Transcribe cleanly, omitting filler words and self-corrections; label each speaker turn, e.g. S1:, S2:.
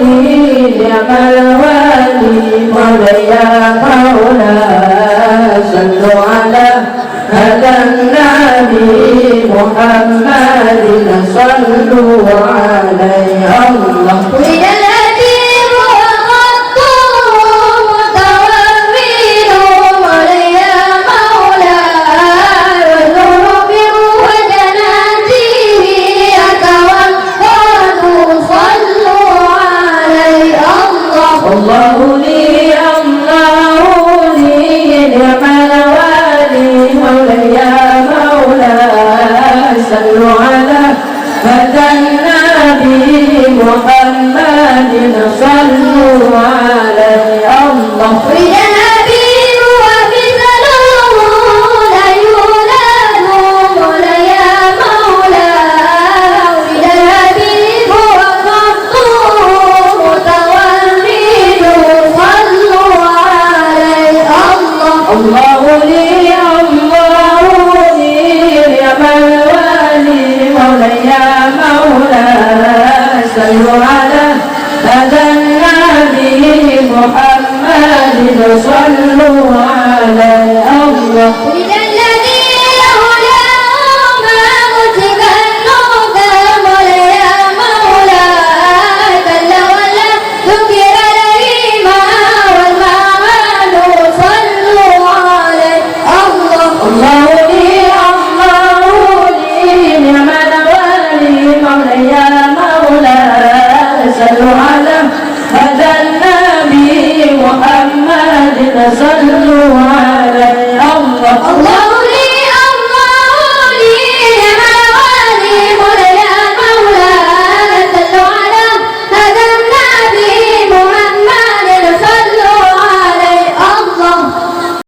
S1: نعم الوالي مولاي مولاي صلوا على هذا النبي محمد صلوا عليه الله الله لي نعم الوالي مولاي مولاي صلوا على هذا النبي محمد صلوا عليه الله الله لي نعم الوالي مولاي مولاي صلوا على هذا النبي محمد صلوا عليه الله صلوا على هذا النبي محمد صلوا عليه الله